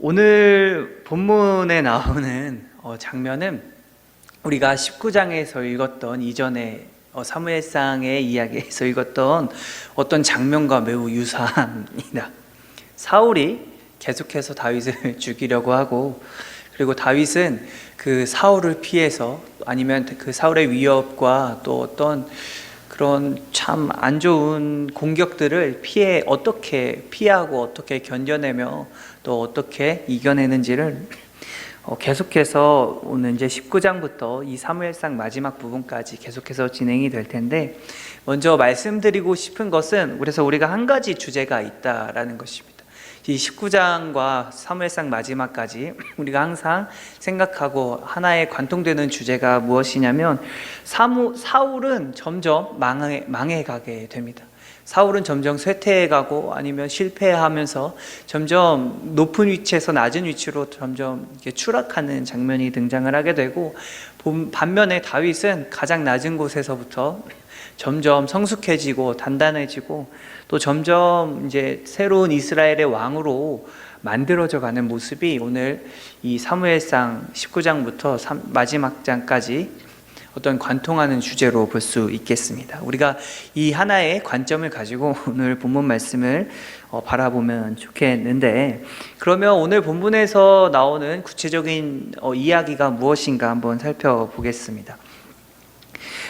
오늘 본문에 나오는 장면은 우리가 19장에서 읽었던 이전에 사무엘상의 이야기에서 읽었던 어떤 장면과 매우 유사합니다. 사울이 계속해서 다윗을 죽이려고 하고, 그리고 다윗은 그 사울을 피해서, 아니면 그 사울의 위협과 또 어떤 그런 참 안 좋은 공격들을 어떻게 피하고 어떻게 견뎌내며 또 어떻게 이겨내는지를 계속해서 오늘 이제 19장부터 이 사무엘상 마지막 부분까지 계속해서 진행이 될 텐데, 먼저 말씀드리고 싶은 것은, 그래서 우리가 한 가지 주제가 있다라는 것입니다. 이 19장과 사무엘상 마지막까지 우리가 항상 생각하고 하나의 관통되는 주제가 무엇이냐면, 사울은 점점 망해가게 됩니다. 사울은 점점 쇠퇴해가고 아니면 실패하면서 점점 높은 위치에서 낮은 위치로 점점 이렇게 추락하는 장면이 등장을 하게 되고, 반면에 다윗은 가장 낮은 곳에서부터 점점 성숙해지고 단단해지고 또 점점 이제 새로운 이스라엘의 왕으로 만들어져 가는 모습이 오늘 이 사무엘상 19장부터 마지막 장까지 어떤 관통하는 주제로 볼 수 있겠습니다. 우리가 이 하나의 관점을 가지고 오늘 본문 말씀을 바라보면 좋겠는데, 그러면 오늘 본문에서 나오는 구체적인 이야기가 무엇인가 한번 살펴보겠습니다.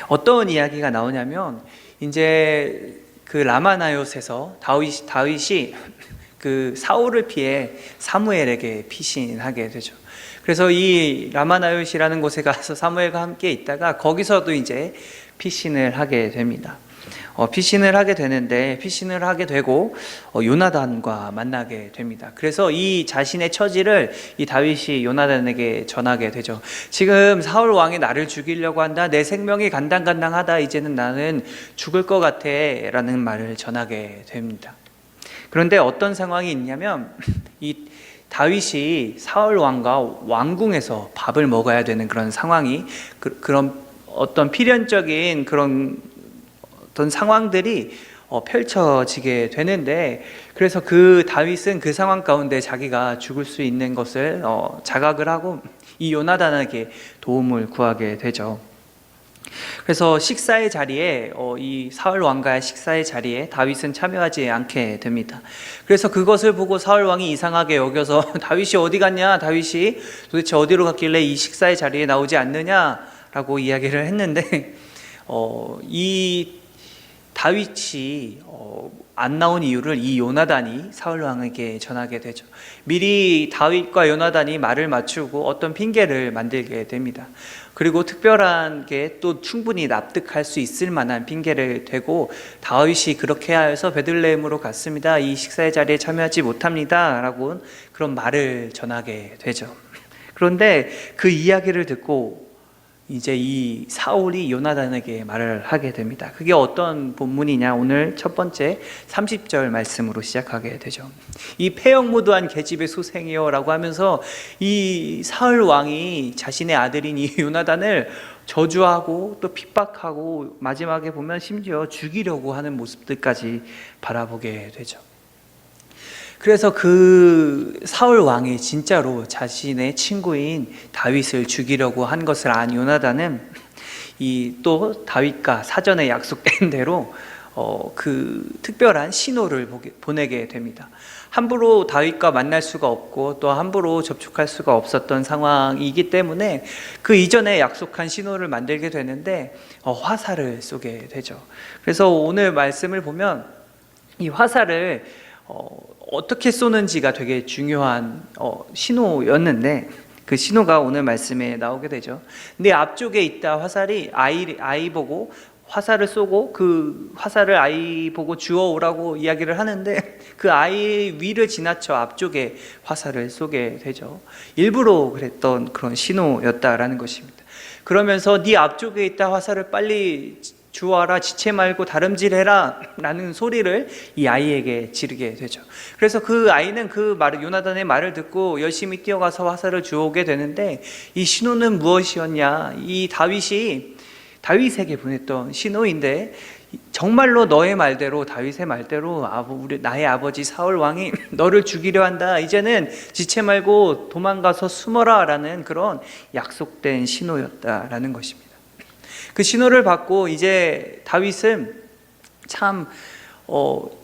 어떤 이야기가 나오냐면, 이제 그 라마나요스에서 다윗이 그 사울을 피해 사무엘에게 피신하게 되죠. 그래서 이 라마나요스라는 곳에 가서 사무엘과 함께 있다가 거기서도 이제 피신을 하게 됩니다. 피신을 하게 되고 요나단과 만나게 됩니다. 그래서 이 자신의 처지를 이 다윗이 요나단에게 전하게 되죠. 지금 사울 왕이 나를 죽이려고 한다. 내 생명이 간당간당하다. 이제는 나는 죽을 것 같아 라는 말을 전하게 됩니다. 그런데 어떤 상황이 있냐면, 이 다윗이 사울 왕과 왕궁에서 밥을 먹어야 되는 그런 상황이, 그런 어떤 필연적인 그런 어떤 상황들이 펼쳐지게 되는데, 그래서 그 다윗은 그 상황 가운데 자기가 죽을 수 있는 것을 자각을 하고 이 요나단에게 도움을 구하게 되죠. 그래서 식사의 자리에 이 사울 왕과의 식사의 자리에 다윗은 참여하지 않게 됩니다. 그래서 그것을 보고 사울 왕이 이상하게 여겨서 다윗이 어디 갔냐? 다윗이 도대체 어디로 갔길래 이 식사의 자리에 나오지 않느냐라고 이야기를 했는데, 이 다윗이 안 나온 이유를 이 요나단이 사울 왕에게 전하게 되죠. 미리 다윗과 요나단이 말을 맞추고 어떤 핑계를 만들게 됩니다. 그리고 특별한 게 또 충분히 납득할 수 있을 만한 핑계를 대고, 다윗이 그렇게 하여서 베들레헴으로 갔습니다. 이 식사의 자리에 참여하지 못합니다 라고 그런 말을 전하게 되죠. 그런데 그 이야기를 듣고 이제 이 사울이 요나단에게 말을 하게 됩니다. 그게 어떤 본문이냐? 오늘 첫 번째 30절 말씀으로 시작하게 되죠. 이 폐역무도한 계집의 소생이여 라고 하면서 이 사울 왕이 자신의 아들인 이 요나단을 저주하고 또 핍박하고 마지막에 보면 심지어 죽이려고 하는 모습들까지 바라보게 되죠. 그래서 그 사울 왕이 진짜로 자신의 친구인 다윗을 죽이려고 한 것을 안 요나단은 또 다윗과 사전에 약속된 대로 그 특별한 신호를 보내게 됩니다. 함부로 다윗과 만날 수가 없고 또 함부로 접촉할 수가 없었던 상황이기 때문에 그 이전에 약속한 신호를 만들게 되는데 화살을 쏘게 되죠. 그래서 오늘 말씀을 보면 이 화살을 어떻게 쏘는지가 되게 중요한 신호였는데, 그 신호가 오늘 말씀에 나오게 되죠. 내 앞쪽에 있다. 화살이 아이 보고 화살을 쏘고 그 화살을 아이 보고 주워오라고 이야기를 하는데, 그 아이 위를 지나쳐 앞쪽에 화살을 쏘게 되죠. 일부러 그랬던 그런 신호였다라는 것입니다. 그러면서 네 앞쪽에 있다. 화살을 빨리 주워라, 지체 말고 다름질해라 라는 소리를 이 아이에게 지르게 되죠. 그래서 그 아이는 요나단의 말을 듣고 열심히 뛰어가서 화살을 주워오게 되는데, 이 신호는 무엇이었냐? 이 다윗이 다윗에게 보냈던 신호인데, 정말로 너의 말대로, 다윗의 말대로 나의 아버지 사울 왕이 너를 죽이려 한다. 이제는 지체 말고 도망가서 숨어라 라는 그런 약속된 신호였다라는 것입니다. 그 신호를 받고 이제 다윗은 참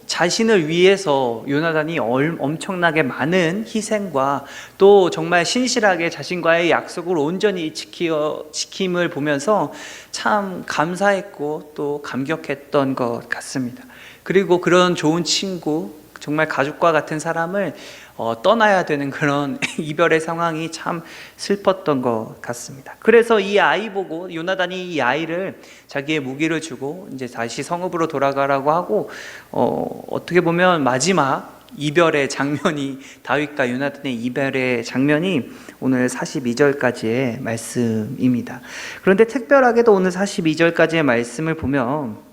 자신을 위해서 요나단이 엄청나게 많은 희생과 또 정말 신실하게 자신과의 약속을 온전히 지킴을 보면서 참 감사했고 또 감격했던 것 같습니다. 그리고 그런 좋은 친구, 정말 가족과 같은 사람을 떠나야 되는 그런 이별의 상황이 참 슬펐던 것 같습니다. 그래서 이 아이 보고 요나단이 이 아이를 자기의 무기를 주고 이제 다시 성읍으로 돌아가라고 하고 어떻게 보면 마지막 이별의 장면이, 다윗과 요나단의 이별의 장면이 오늘 42절까지의 말씀입니다. 그런데 특별하게도 오늘 42절까지의 말씀을 보면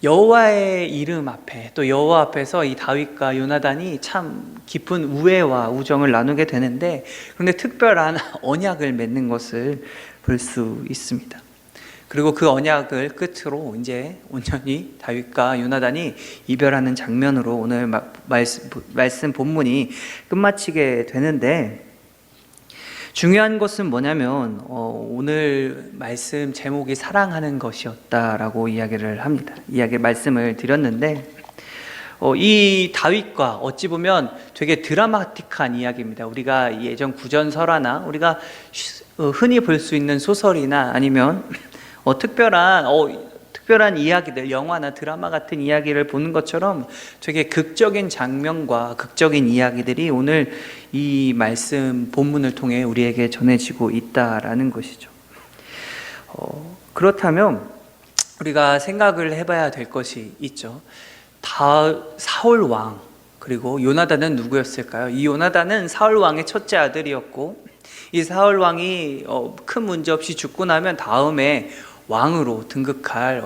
여호와의 이름 앞에, 또 여호와 앞에서 이 다윗과 요나단이 참 깊은 우애와 우정을 나누게 되는데, 그런데 특별한 언약을 맺는 것을 볼 수 있습니다. 그리고 그 언약을 끝으로 이제 온전히 다윗과 요나단이 이별하는 장면으로 오늘 말씀 본문이 끝마치게 되는데, 중요한 것은 뭐냐면 오늘 말씀 제목이 사랑하는 것이었다라고 이야기를 합니다. 말씀을 드렸는데 이 다윗과 어찌 보면 되게 드라마틱한 이야기입니다. 우리가 예전 구전설화나 우리가 흔히 볼 수 있는 소설이나 아니면 특별한 이야기들, 영화나 드라마 같은 이야기를 보는 것처럼 되게 극적인 장면과 극적인 이야기들이 오늘 이 말씀 본문을 통해 우리에게 전해지고 있다라는 것이죠. 그렇다면 우리가 생각을 해봐야 될 것이 있죠. 사울 왕, 그리고 요나단은 누구였을까요? 이 요나단은 사울 왕의 첫째 아들이었고, 이 사울 왕이 큰 문제 없이 죽고 나면 다음에 왕으로 등극할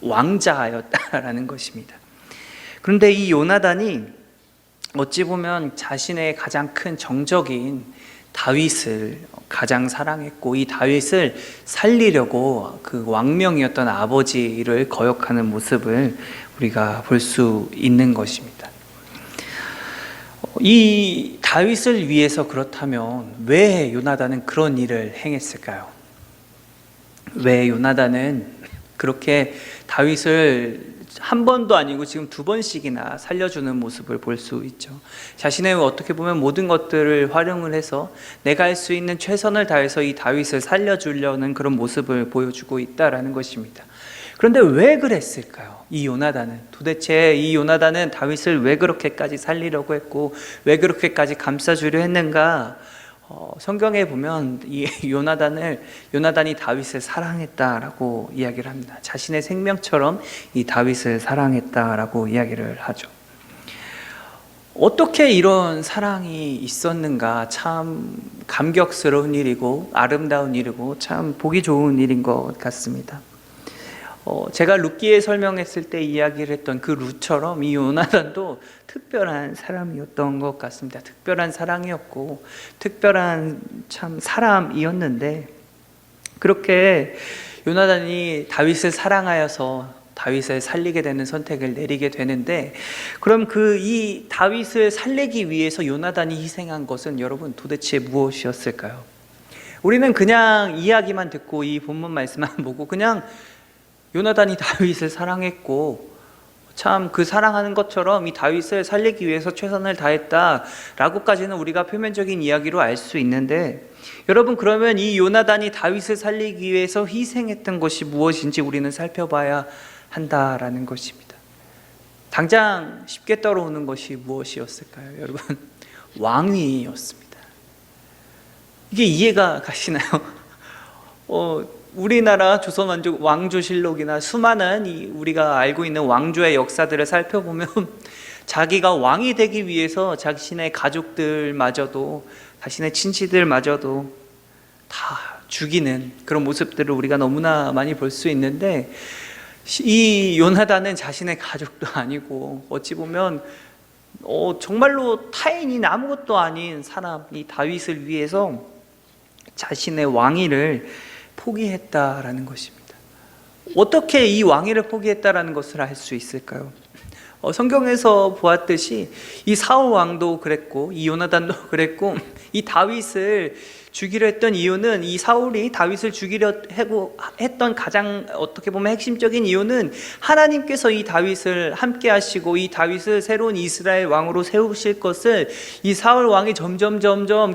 왕자였다라는 것입니다. 그런데 이 요나단이 어찌 보면 자신의 가장 큰 정적인 다윗을 가장 사랑했고, 이 다윗을 살리려고 그 왕명이었던 아버지를 거역하는 모습을 우리가 볼 수 있는 것입니다. 이 다윗을 위해서 그렇다면 왜 요나단은 그런 일을 행했을까요? 왜 요나단은 그렇게 다윗을 한 번도 아니고 지금 두 번씩이나 살려주는 모습을 볼 수 있죠. 자신의 어떻게 보면 모든 것들을 활용을 해서 내가 할 수 있는 최선을 다해서 이 다윗을 살려주려는 그런 모습을 보여주고 있다라는 것입니다. 그런데 왜 그랬을까요? 도대체 이 요나단은 다윗을 왜 그렇게까지 살리려고 했고 왜 그렇게까지 감싸주려 했는가? 성경에 보면 이 요나단이 다윗을 사랑했다라고 이야기를 합니다. 자신의 생명처럼 이 다윗을 사랑했다라고 이야기를 하죠. 어떻게 이런 사랑이 있었는가? 참 감격스러운 일이고 아름다운 일이고 참 보기 좋은 일인 것 같습니다. 제가 룻기에 설명했을 때 이야기를 했던 그 룻처럼 이 요나단도 특별한 사람이었던 것 같습니다. 특별한 사랑이었고 특별한 참 사람이었는데, 그렇게 요나단이 다윗을 사랑하여서 다윗을 살리게 되는 선택을 내리게 되는데, 그럼 이 다윗을 살리기 위해서 요나단이 희생한 것은 여러분 도대체 무엇이었을까요? 우리는 그냥 이야기만 듣고 이 본문 말씀만 보고 그냥 요나단이 다윗을 사랑했고 참 그 사랑하는 것처럼 이 다윗을 살리기 위해서 최선을 다했다라고까지는 우리가 표면적인 이야기로 알 수 있는데, 여러분 그러면 이 요나단이 다윗을 살리기 위해서 희생했던 것이 무엇인지 우리는 살펴봐야 한다라는 것입니다. 당장 쉽게 떠오르는 것이 무엇이었을까요? 여러분, 왕위였습니다. 이게 이해가 가시나요? 우리나라 조선 왕조실록이나 수많은 우리가 알고 있는 왕조의 역사들을 살펴보면 자기가 왕이 되기 위해서 자신의 가족들마저도, 자신의 친지들마저도 다 죽이는 그런 모습들을 우리가 너무나 많이 볼 수 있는데, 이 요나단은 자신의 가족도 아니고 어찌 보면 정말로 타인인 아무것도 아닌 사람이 다윗을 위해서 자신의 왕위를 포기했다라는 것입니다. 어떻게 이 왕위를 포기했다라는 것을 알 수 있을까요? 성경에서 보았듯이 이 사울 왕도 그랬고 이 요나단도 그랬고 이 다윗을 죽이려 했던 이유는, 이 사울이 다윗을 죽이려 했던 가장 어떻게 보면 핵심적인 이유는 하나님께서 이 다윗을 함께 하시고 이 다윗을 새로운 이스라엘 왕으로 세우실 것을 이 사울 왕이 점점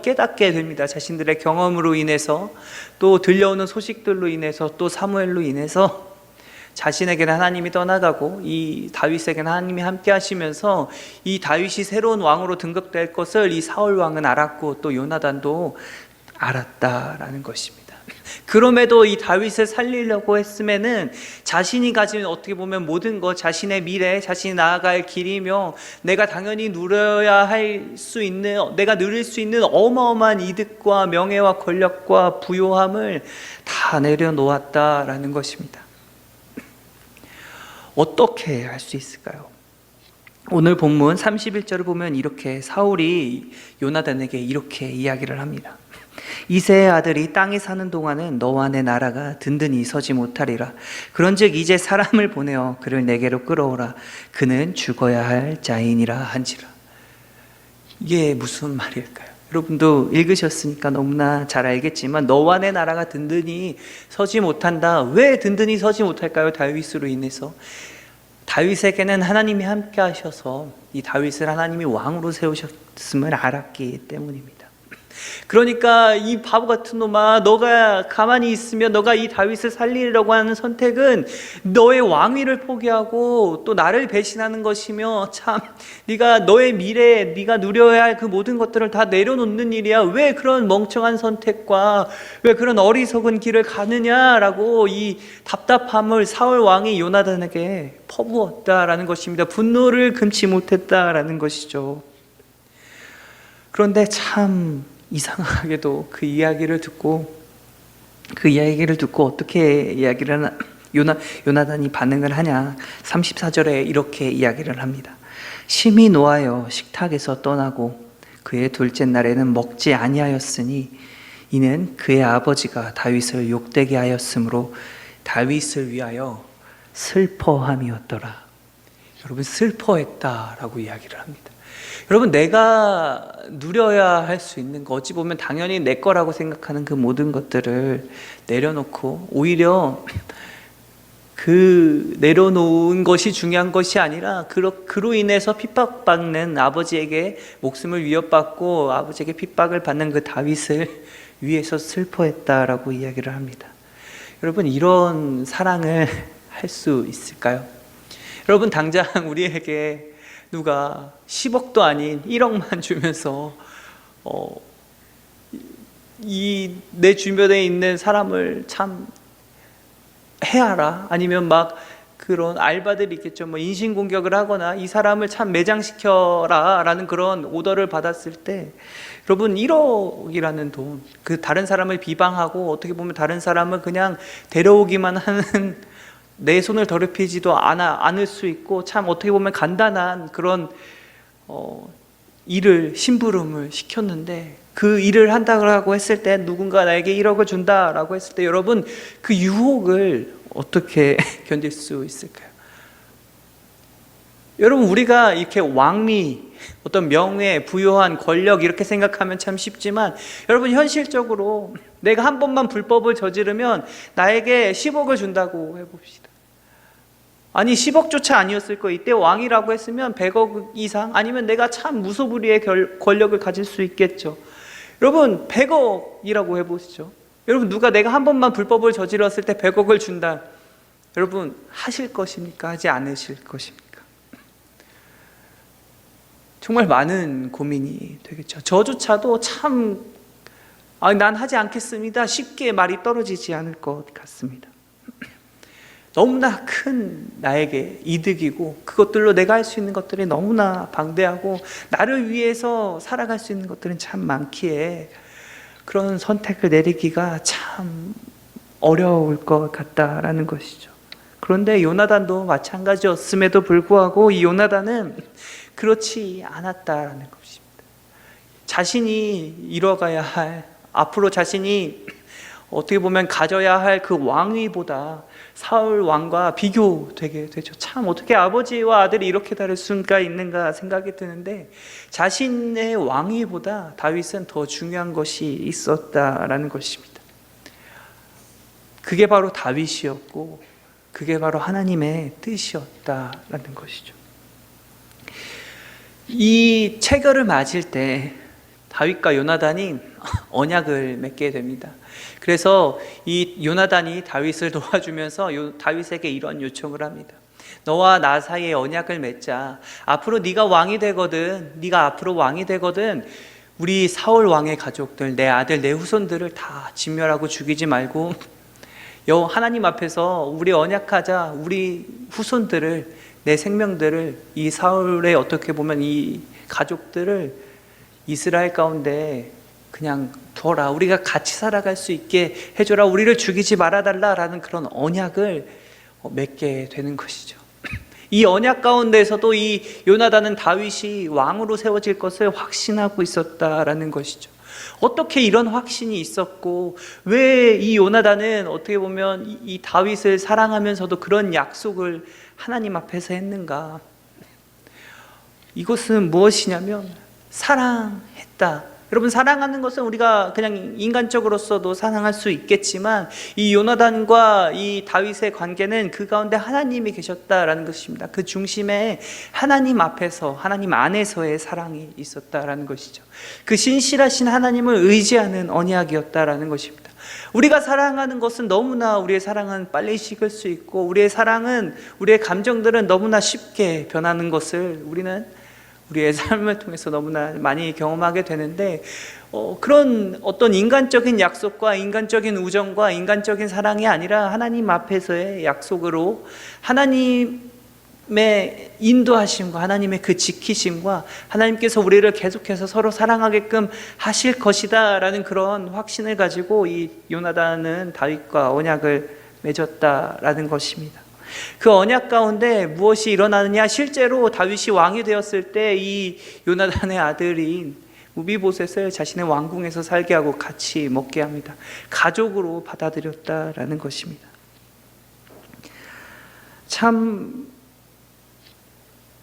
깨닫게 됩니다. 자신들의 경험으로 인해서, 또 들려오는 소식들로 인해서, 또 사무엘로 인해서 자신에게는 하나님이 떠나가고 이 다윗에게는 하나님이 함께 하시면서 이 다윗이 새로운 왕으로 등극될 것을 이 사울 왕은 알았고 또 요나단도 알았다라는 것입니다. 그럼에도 이 다윗을 살리려고 했음에는 자신이 가진 어떻게 보면 모든 것, 자신의 미래, 자신이 나아갈 길이며 내가 당연히 누려야 할 수 있는, 내가 누릴 수 있는 어마어마한 이득과 명예와 권력과 부요함을 다 내려놓았다라는 것입니다. 어떻게 할 수 있을까요? 오늘 본문 31절을 보면 이렇게 사울이 요나단에게 이렇게 이야기를 합니다. 이새의 아들이 땅에 사는 동안은 너와 내 나라가 든든히 서지 못하리라. 그런즉 이제 사람을 보내어 그를 내게로 끌어오라. 그는 죽어야 할 자인이라 한지라. 이게 무슨 말일까요? 여러분도 읽으셨으니까 너무나 잘 알겠지만 너와 내 나라가 든든히 서지 못한다. 왜 든든히 서지 못할까요? 다윗으로 인해서. 다윗에게는 하나님이 함께 하셔서 이 다윗을 하나님이 왕으로 세우셨음을 알았기 때문입니다. 그러니까 이 바보 같은 놈아, 너가 가만히 있으면, 너가 이 다윗을 살리려고 하는 선택은 너의 왕위를 포기하고 또 나를 배신하는 것이며, 참 네가 너의 미래, 네가 누려야 할 그 모든 것들을 다 내려놓는 일이야. 왜 그런 멍청한 선택과 왜 그런 어리석은 길을 가느냐라고 이 답답함을 사울 왕이 요나단에게 퍼부었다라는 것입니다. 분노를 금치 못했다라는 것이죠. 그런데 참 이상하게도 그 이야기를 듣고 어떻게 이야기를 요나단이 반응을 하냐. 34절에 이렇게 이야기를 합니다. 심히 노하여 식탁에서 떠나고 그의 둘째 날에는 먹지 아니하였으니 이는 그의 아버지가 다윗을 욕되게 하였으므로 다윗을 위하여 슬퍼함이었더라. 여러분, 슬퍼했다라고 이야기를 합니다. 여러분, 내가 누려야 할 수 있는 거, 어찌 보면 당연히 내 거라고 생각하는 그 모든 것들을 내려놓고 오히려 그 내려놓은 것이 중요한 것이 아니라 그로 인해서 핍박받는 아버지에게 목숨을 위협받고 아버지에게 핍박을 받는 그 다윗을 위해서 슬퍼했다라고 이야기를 합니다. 여러분, 이런 사랑을 할 수 있을까요? 여러분, 당장 우리에게 누가 10억도 아닌 1억만 주면서 내 주변에 있는 사람을 참 해하라, 아니면 막 그런 알바들이 있겠죠. 뭐 인신공격을 하거나 이 사람을 참 매장시켜라 라는 그런 오더를 받았을 때, 여러분, 1억이라는 돈, 그 다른 사람을 비방하고 어떻게 보면 다른 사람을 그냥 데려오기만 하는, 내 손을 더럽히지도 않을 수 있고 참 어떻게 보면 간단한 그런 일을, 심부름을 시켰는데 그 일을 한다고 했을 때, 누군가 나에게 1억을 준다라고 했을 때, 여러분, 그 유혹을 어떻게 견딜 수 있을까요? 여러분, 우리가 이렇게 왕미, 어떤 명예, 부요한 권력 이렇게 생각하면 참 쉽지만, 여러분, 현실적으로 내가 한 번만 불법을 저지르면 나에게 10억을 준다고 해봅시다. 아니, 10억조차 아니었을 거, 이때 왕이라고 했으면 100억 이상, 아니면 내가 참 무소불위의 권력을 가질 수 있겠죠. 여러분, 100억이라고 해보시죠. 여러분, 누가 내가 한 번만 불법을 저질렀을 때 100억을 준다, 여러분, 하실 것입니까? 하지 않으실 것입니까? 정말 많은 고민이 되겠죠. 저조차도 참 난 하지 않겠습니다, 쉽게 말이 떨어지지 않을 것 같습니다. 너무나 큰 나에게 이득이고 그것들로 내가 할 수 있는 것들이 너무나 방대하고 나를 위해서 살아갈 수 있는 것들은 참 많기에 그런 선택을 내리기가 참 어려울 것 같다라는 것이죠. 그런데 요나단도 마찬가지였음에도 불구하고 이 요나단은 그렇지 않았다라는 것입니다. 자신이 이뤄가야 할, 앞으로 자신이 어떻게 보면 가져야 할 그 왕위보다 사울 왕과 비교되게 되죠. 참 어떻게 아버지와 아들이 이렇게 다를 수가 있는가 생각이 드는데, 자신의 왕위보다 다윗은 더 중요한 것이 있었다라는 것입니다. 그게 바로 다윗이었고 그게 바로 하나님의 뜻이었다라는 것이죠. 이 체결을 맞을 때 다윗과 요나단이 언약을 맺게 됩니다. 그래서 이 요나단이 다윗을 도와주면서 다윗에게 이런 요청을 합니다. 너와 나 사이에 언약을 맺자. 앞으로 네가 왕이 되거든, 네가 앞으로 왕이 되거든, 우리 사울 왕의 가족들, 내 아들, 내 후손들을 다 진멸하고 죽이지 말고 하나님 앞에서 우리 언약하자. 우리 후손들을, 내 생명들을, 이 사울의 어떻게 보면 이 가족들을 이스라엘 가운데 그냥 둬라. 우리가 같이 살아갈 수 있게 해줘라. 우리를 죽이지 말아달라라는 그런 언약을 맺게 되는 것이죠. 이 언약 가운데에서도 이 요나단은 다윗이 왕으로 세워질 것을 확신하고 있었다라는 것이죠. 어떻게 이런 확신이 있었고, 왜 이 요나단은 어떻게 보면 이 다윗을 사랑하면서도 그런 약속을 하나님 앞에서 했는가? 이것은 무엇이냐면 사랑했다. 여러분, 사랑하는 것은 우리가 그냥 인간적으로서도 사랑할 수 있겠지만, 이 요나단과 이 다윗의 관계는 그 가운데 하나님이 계셨다라는 것입니다. 그 중심에 하나님 앞에서, 하나님 안에서의 사랑이 있었다라는 것이죠. 그 신실하신 하나님을 의지하는 언약이었다라는 것입니다. 우리가 사랑하는 것은 너무나, 우리의 사랑은 빨리 식을 수 있고, 우리의 사랑은, 우리의 감정들은 너무나 쉽게 변하는 것을 우리는 우리의 삶을 통해서 너무나 많이 경험하게 되는데, 그런 어떤 인간적인 약속과 인간적인 우정과 인간적인 사랑이 아니라 하나님 앞에서의 약속으로 하나님의 인도하심과 하나님의 그 지키심과 하나님께서 우리를 계속해서 서로 사랑하게끔 하실 것이다 라는 그런 확신을 가지고 이 요나단은 다윗과 언약을 맺었다라는 것입니다. 그 언약 가운데 무엇이 일어나느냐? 실제로 다윗이 왕이 되었을 때 이 요나단의 아들인 무비보셋을 자신의 왕궁에서 살게 하고 같이 먹게 합니다. 가족으로 받아들였다라는 것입니다. 참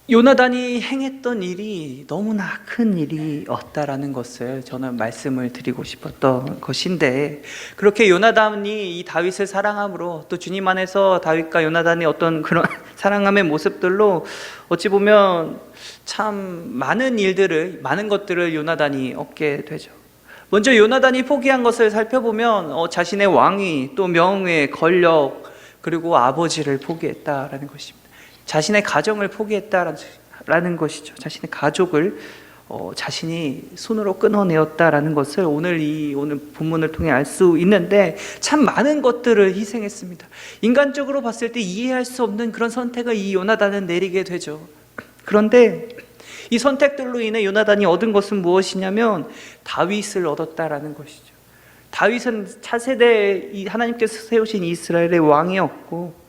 요나단이 행했던 일이 너무나 큰 일이었다라는 것을 저는 말씀을 드리고 싶었던 것인데, 그렇게 요나단이 이 다윗을 사랑함으로, 또 주님 안에서 다윗과 요나단이 어떤 그런 사랑함의 모습들로 어찌 보면 참 많은 일들을, 많은 것들을 요나단이 얻게 되죠. 먼저 요나단이 포기한 것을 살펴보면 자신의 왕위, 또 명예, 권력, 그리고 아버지를 포기했다라는 것입니다. 자신의 가정을 포기했다라는 것이죠. 자신의 가족을 자신이 손으로 끊어내었다라는 것을 오늘 본문을 통해 알 수 있는데, 참 많은 것들을 희생했습니다. 인간적으로 봤을 때 이해할 수 없는 그런 선택을 이 요나단은 내리게 되죠. 그런데 이 선택들로 인해 요나단이 얻은 것은 무엇이냐면 다윗을 얻었다라는 것이죠. 다윗은 차세대 하나님께서 세우신 이스라엘의 왕이었고,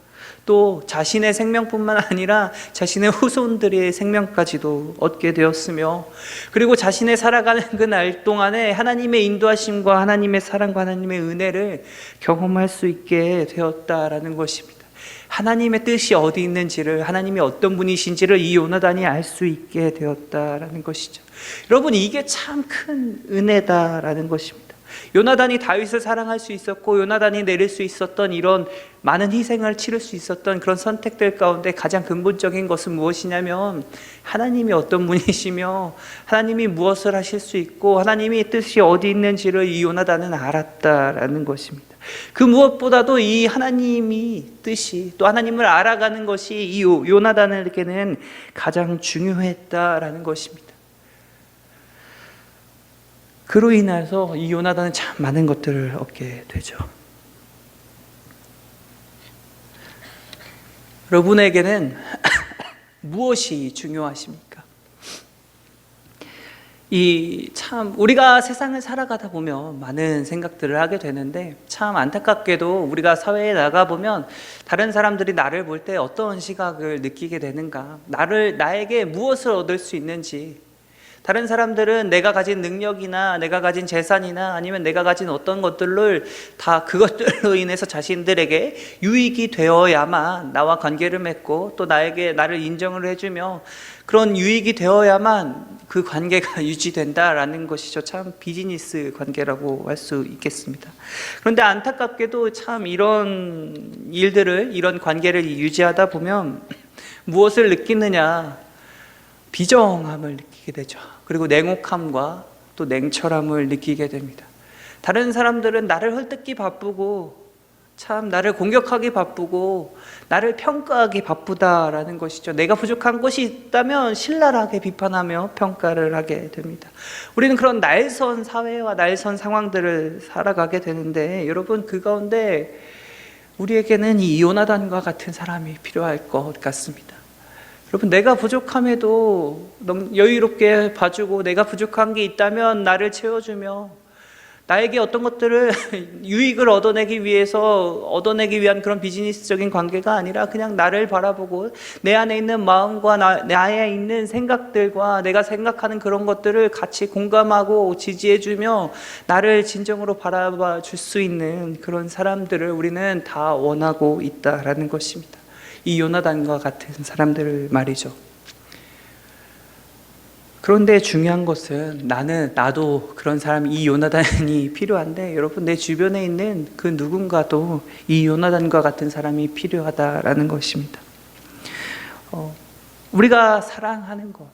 또 자신의 생명뿐만 아니라 자신의 후손들의 생명까지도 얻게 되었으며, 그리고 자신의 살아가는 그 날 동안에 하나님의 인도하심과 하나님의 사랑과 하나님의 은혜를 경험할 수 있게 되었다라는 것입니다. 하나님의 뜻이 어디 있는지를, 하나님이 어떤 분이신지를 이 요나단이 알 수 있게 되었다라는 것이죠. 여러분, 이게 참 큰 은혜다라는 것입니다. 요나단이 다윗을 사랑할 수 있었고, 요나단이 내릴 수 있었던 이런 많은 희생을 치를 수 있었던 그런 선택들 가운데 가장 근본적인 것은 무엇이냐면, 하나님이 어떤 분이시며 하나님이 무엇을 하실 수 있고 하나님의 뜻이 어디 있는지를 이 요나단은 알았다라는 것입니다. 그 무엇보다도 이 하나님이 뜻이, 또 하나님을 알아가는 것이 이 요나단에게는 가장 중요했다라는 것입니다. 그로 인해서 이 요나단은 참 많은 것들을 얻게 되죠. 여러분에게는 무엇이 중요하십니까? 우리가 세상을 살아가다 보면 많은 생각들을 하게 되는데, 참 안타깝게도 우리가 사회에 나가보면 다른 사람들이 나를 볼 때 어떤 시각을 느끼게 되는가, 나에게 무엇을 얻을 수 있는지, 다른 사람들은 내가 가진 능력이나 내가 가진 재산이나 아니면 내가 가진 어떤 것들을 다 그것들로 인해서 자신들에게 유익이 되어야만 나와 관계를 맺고 또 나를 인정을 해주며 그런 유익이 되어야만 그 관계가 유지된다라는 것이죠. 참 비즈니스 관계라고 할 수 있겠습니다. 그런데 안타깝게도 참 이런 이런 관계를 유지하다 보면 무엇을 느끼느냐? 비정함을 느끼게 되죠. 그리고 냉혹함과 또 냉철함을 느끼게 됩니다. 다른 사람들은 나를 헐뜯기 바쁘고 참 나를 공격하기 바쁘고 나를 평가하기 바쁘다라는 것이죠. 내가 부족한 것이 있다면 신랄하게 비판하며 평가를 하게 됩니다. 우리는 그런 날선 사회와 날선 상황들을 살아가게 되는데 여러분 그 가운데 우리에게는 이 요나단과 같은 사람이 필요할 것 같습니다. 여러분 내가 부족함에도 여유롭게 봐주고 내가 부족한 게 있다면 나를 채워주며 나에게 어떤 것들을 유익을 얻어내기 위한 그런 비즈니스적인 관계가 아니라 그냥 나를 바라보고 내 안에 있는 마음과 나에 있는 생각들과 내가 생각하는 그런 것들을 같이 공감하고 지지해주며 나를 진정으로 바라봐 줄 수 있는 그런 사람들을 우리는 다 원하고 있다라는 것입니다. 이 요나단과 같은 사람들 말이죠. 그런데 중요한 것은 나도 그런 사람, 이 요나단이 필요한데 여러분 내 주변에 있는 그 누군가도 이 요나단과 같은 사람이 필요하다라는 것입니다. 우리가 사랑하는 것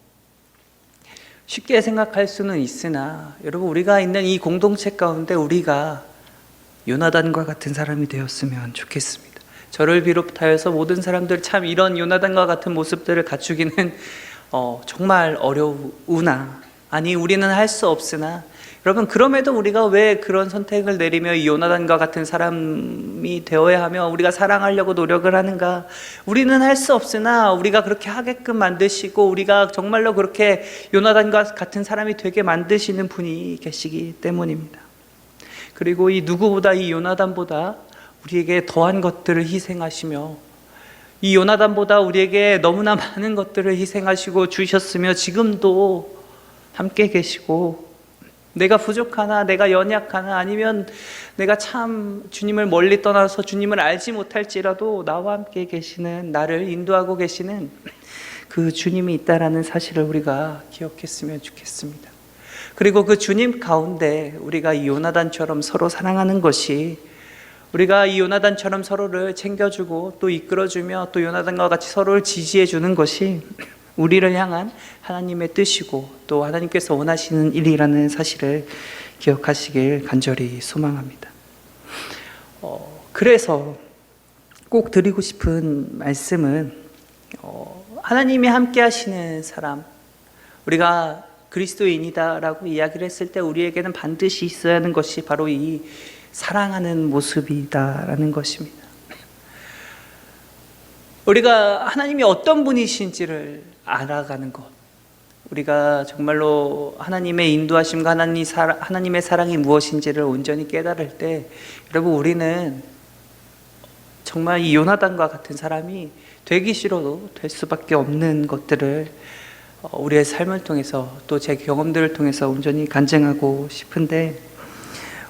쉽게 생각할 수는 있으나 여러분 우리가 있는 이 공동체 가운데 우리가 요나단과 같은 사람이 되었으면 좋겠습니다. 저를 비롯하여서 모든 사람들 참 이런 요나단과 같은 모습들을 갖추기는 정말 어려우나 아니 우리는 할 수 없으나 여러분 그럼에도 우리가 왜 그런 선택을 내리며 이 요나단과 같은 사람이 되어야 하며 우리가 사랑하려고 노력을 하는가? 우리는 할 수 없으나 우리가 그렇게 하게끔 만드시고 우리가 정말로 그렇게 요나단과 같은 사람이 되게 만드시는 분이 계시기 때문입니다. 그리고 이 누구보다 이 요나단보다 우리에게 더한 것들을 희생하시며 이 요나단보다 우리에게 너무나 많은 것들을 희생하시고 주셨으며 지금도 함께 계시고 내가 부족하나 내가 연약하나 아니면 내가 참 주님을 멀리 떠나서 주님을 알지 못할지라도 나와 함께 계시는 나를 인도하고 계시는 그 주님이 있다라는 사실을 우리가 기억했으면 좋겠습니다. 그리고 그 주님 가운데 우리가 이 요나단처럼 서로 사랑하는 것이 우리가 이 요나단처럼 서로를 챙겨주고 또 이끌어주며 또 요나단과 같이 서로를 지지해주는 것이 우리를 향한 하나님의 뜻이고 또 하나님께서 원하시는 일이라는 사실을 기억하시길 간절히 소망합니다. 그래서 꼭 드리고 싶은 말씀은 하나님이 함께 하시는 사람, 우리가 그리스도인이다라고 이야기를 했을 때 우리에게는 반드시 있어야 하는 것이 바로 이 사랑하는 모습이다라는 것입니다. 우리가 하나님이 어떤 분이신지를 알아가는 것, 우리가 정말로 하나님의 인도하심과 하나님의 사랑이 무엇인지를 온전히 깨달을 때 여러분 우리는 정말 이 요나단과 같은 사람이 되기 싫어도 될 수밖에 없는 것들을 우리의 삶을 통해서 또 제 경험들을 통해서 온전히 간증하고 싶은데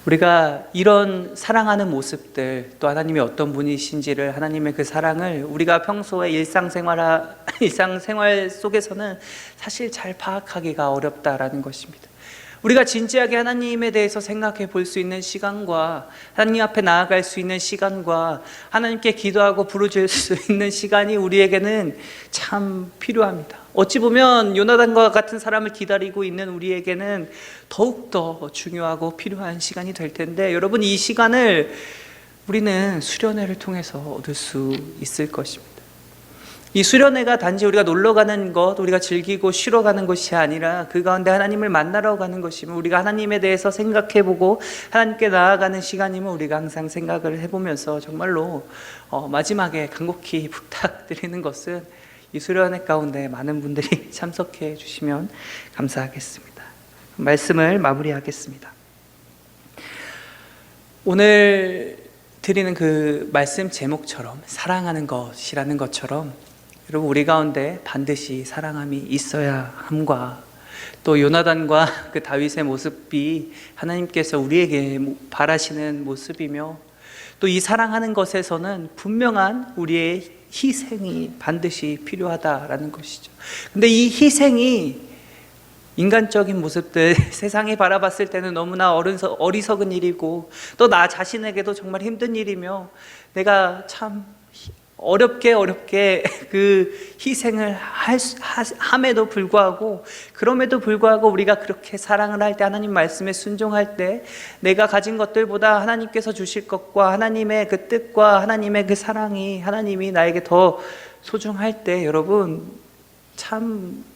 우리가 이런 사랑하는 모습들 또 하나님이 어떤 분이신지를 하나님의 그 사랑을 우리가 평소에 일상생활 속에서는 사실 잘 파악하기가 어렵다라는 것입니다. 우리가 진지하게 하나님에 대해서 생각해 볼 수 있는 시간과 하나님 앞에 나아갈 수 있는 시간과 하나님께 기도하고 부르짖을 수 있는 시간이 우리에게는 참 필요합니다. 어찌 보면 요나단과 같은 사람을 기다리고 있는 우리에게는 더욱더 중요하고 필요한 시간이 될 텐데 여러분 이 시간을 우리는 수련회를 통해서 얻을 수 있을 것입니다. 이 수련회가 단지 우리가 놀러 가는 것, 우리가 즐기고 쉬러 가는 것이 아니라 그 가운데 하나님을 만나러 가는 것이면 우리가 하나님에 대해서 생각해보고 하나님께 나아가는 시간이면 우리가 항상 생각을 해보면서 정말로 마지막에 간곡히 부탁드리는 것은 이 수련회 가운데 많은 분들이 참석해 주시면 감사하겠습니다. 말씀을 마무리하겠습니다. 오늘 드리는 그 말씀 제목처럼 사랑하는 것이라는 것처럼 여러분 우리 가운데 반드시 사랑함이 있어야 함과 또 요나단과 그 다윗의 모습이 하나님께서 우리에게 바라시는 모습이며, 또 이 사랑하는 것에서는 분명한 우리의 희생이 반드시 필요하다라는 것이죠. 근데 이 희생이 인간적인 모습들, 세상이 바라봤을 때는 너무나 어리석은 일이고, 또 나 자신에게도 정말 힘든 일이며, 내가 참 어렵게 그 희생을 함에도 불구하고, 그럼에도 불구하고 우리가 그렇게 사랑을 할 때, 하나님 말씀에 순종할 때, 내가 가진 것들보다 하나님께서 주실 것과 하나님의 그 뜻과 하나님의 그 사랑이, 하나님이 나에게 더 소중할 때, 여러분 참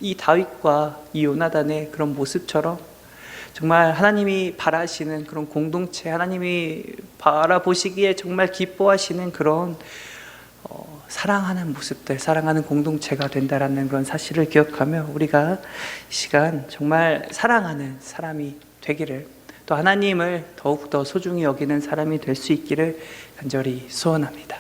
이 다윗과 이 요나단의 그런 모습처럼 정말 하나님이 바라시는 그런 공동체, 하나님이 바라보시기에 정말 기뻐하시는 그런 사랑하는 모습들, 사랑하는 공동체가 된다라는 그런 사실을 기억하며, 우리가 이 시간 정말 사랑하는 사람이 되기를, 또 하나님을 더욱더 소중히 여기는 사람이 될 수 있기를 간절히 소원합니다.